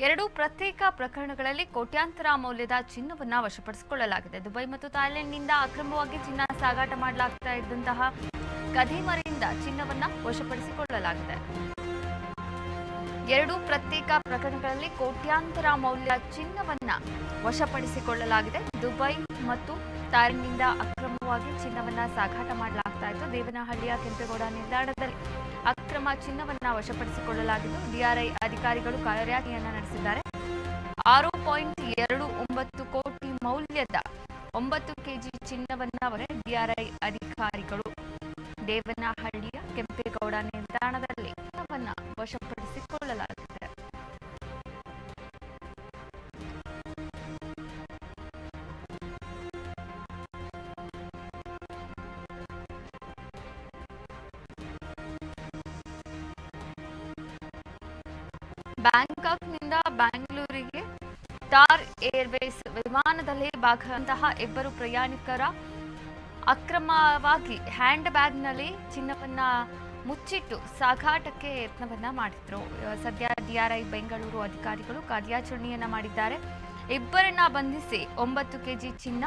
ಎರಡು ಪ್ರತ್ಯೇಕ ಪ್ರಕರಣಗಳಲ್ಲಿ ಕೋಟ್ಯಾಂತರ ಮೌಲ್ಯದ ಚಿನ್ನವನ್ನು ವಶಪಡಿಸಿಕೊಳ್ಳಲಾಗಿದೆ. ದುಬೈ ಮತ್ತು ಥಾಯ್ಲೆಂಡ್ನಿಂದ ಅಕ್ರಮವಾಗಿ ಚಿನ್ನ ಸಾಗಾಟ ಮಾಡಲಾಗ್ತಾ ಇದ್ದಂತಹ ಕದೀಮರಿಂದ ಚಿನ್ನವನ್ನು ವಶಪಡಿಸಿಕೊಳ್ಳಲಾಗಿದೆ. ಎರಡು ಪ್ರತ್ಯೇಕ ಪ್ರಕರಣಗಳಲ್ಲಿ ಕೋಟ್ಯಾಂತರ ಮೌಲ್ಯ ಚಿನ್ನವನ್ನು ವಶಪಡಿಸಿಕೊಳ್ಳಲಾಗಿದೆ. ದುಬೈ ಮತ್ತು ಥಾಯ್ಲೆಂಡ್ನಿಂದ ಅಕ್ರಮವಾಗಿ ಚಿನ್ನವನ್ನು ಸಾಗಾಟ ಮಾಡಲಾಗ್ತಾ ಇತ್ತು. ದೇವನಹಳ್ಳಿಯ ಕೆಂಪೇಗೌಡ ನಿಲ್ದಾಣದಲ್ಲಿ ಅಕ್ರಮ ಚಿನ್ನವನ್ನು ವಶಪಡಿಸಿಕೊಳ್ಳಲಾಗಿದ್ದು ಡಿಆರ್ಐ ಅಧಿಕಾರಿಗಳು ಕಾರ್ಯಾಚರಣೆಯನ್ನು ನಡೆಸಿದ್ದಾರೆ. 6.29 ಕೋಟಿ ಮೌಲ್ಯದ 9 ಕೆಜಿ ಚಿನ್ನವನ್ನು ಡಿಆರ್ಐ ಅಧಿಕಾರಿಗಳು ದೇವನಹಳ್ಳಿಯ ಕೆಂಪೇಗೌಡ ನಿಲ್ದಾಣದಲ್ಲಿ ಚಿನ್ನವನ್ನು ವಶಪಡಿಸಿಕೊಳ್ಳಲಾಗಿದೆ. ಬ್ಯಾಂಕಾಕ್ನಿಂದ ಬೆಂಗಳೂರಿಗೆ ಸ್ಟಾರ್ ಏರ್ವೇಸ್ ವಿಮಾನದಲ್ಲಿ ಭಾಗವಂತಹ ಇಬ್ಬರು ಪ್ರಯಾಣಿಕರ ಅಕ್ರಮವಾಗಿ ಹ್ಯಾಂಡ್ ಬ್ಯಾಗ್ನಲ್ಲಿ ಚಿನ್ನವನ್ನ ಮುಚ್ಚಿಟ್ಟು ಸಾಗಾಟಕ್ಕೆ ಯತ್ನವನ್ನ ಮಾಡಿದ್ರು. ಸದ್ಯ ಡಿಆರ್ಐ ಬೆಂಗಳೂರು ಅಧಿಕಾರಿಗಳು ಕಾರ್ಯಾಚರಣೆಯನ್ನ ಮಾಡಿದ್ದಾರೆ. ಇಬ್ಬರನ್ನ ಬಂಧಿಸಿ 9 ಕೆಜಿ ಚಿನ್ನ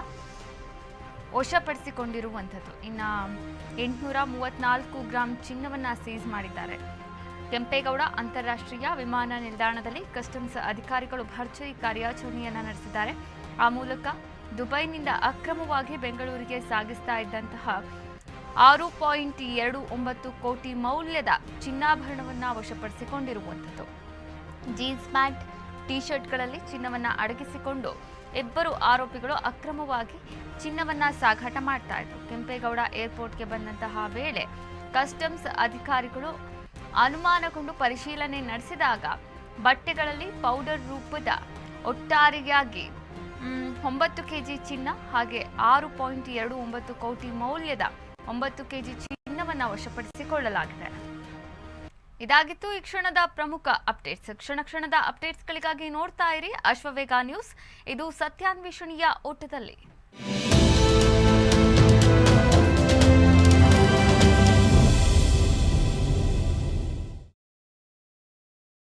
ವಶಪಡಿಸಿಕೊಂಡಿರುವಂಥದ್ದು. ಇನ್ನ 834 ಗ್ರಾಂ ಚಿನ್ನವನ್ನ ಸೀಸ್ ಮಾಡಿದ್ದಾರೆ. ಕೆಂಪೇಗೌಡ ಅಂತಾರಾಷ್ಟ್ರೀಯ ವಿಮಾನ ನಿಲ್ದಾಣದಲ್ಲಿ ಕಸ್ಟಮ್ಸ್ ಅಧಿಕಾರಿಗಳು ಭರ್ಜರಿ ಕಾರ್ಯಾಚರಣೆಯನ್ನು ನಡೆಸಿದ್ದಾರೆ. ಆ ಮೂಲಕ ದುಬೈನಿಂದ ಅಕ್ರಮವಾಗಿ ಬೆಂಗಳೂರಿಗೆ ಸಾಗಿಸ್ತಾ ಇದ್ದಂತಹ 6.29 ಕೋಟಿ ಮೌಲ್ಯದ ಚಿನ್ನಾಭರಣವನ್ನು ವಶಪಡಿಸಿಕೊಂಡಿರುವಂಥದ್ದು. ಜೀನ್ಸ್ ಪ್ಯಾಂಟ್, ಟಿ ಶರ್ಟ್ಗಳಲ್ಲಿ ಚಿನ್ನವನ್ನು ಅಡಗಿಸಿಕೊಂಡು ಇಬ್ಬರು ಆರೋಪಿಗಳು ಅಕ್ರಮವಾಗಿ ಚಿನ್ನವನ್ನು ಸಾಗಾಟ ಮಾಡ್ತಾ ಇದ್ರು. ಕೆಂಪೇಗೌಡ ಏರ್ಪೋರ್ಟ್ಗೆ ಬಂದಂತಹ ವೇಳೆ ಕಸ್ಟಮ್ಸ್ ಅಧಿಕಾರಿಗಳು ಅನುಮಾನಗೊಂಡು ಪರಿಶೀಲನೆ ನಡೆಸಿದಾಗ ಬಟ್ಟೆಗಳಲ್ಲಿ ಪೌಡರ್ ರೂಪದ ಒಟ್ಟಾರೆಯಾಗಿ 9 ಕೆಜಿ ಚಿನ್ನ ಹಾಗೆ 6.29 ಕೋಟಿ ಮೌಲ್ಯದ 9 ಕೆಜಿ ಚಿನ್ನವನ್ನು ವಶಪಡಿಸಿಕೊಳ್ಳಲಾಗಿದೆ. ಇದಾಗಿತ್ತು ಈ ಕ್ಷಣದ ಪ್ರಮುಖ ಅಪ್ಡೇಟ್ಸ್. ಕ್ಷಣದ ಅಪ್ಡೇಟ್ಸ್ಗಳಿಗಾಗಿ ನೋಡ್ತಾ ಇರಿ ಅಶ್ವವೇಗ ನ್ಯೂಸ್. ಇದು ಸತ್ಯಾನ್ವೇಷಣೆಯ ಓಟದಲ್ಲಿ.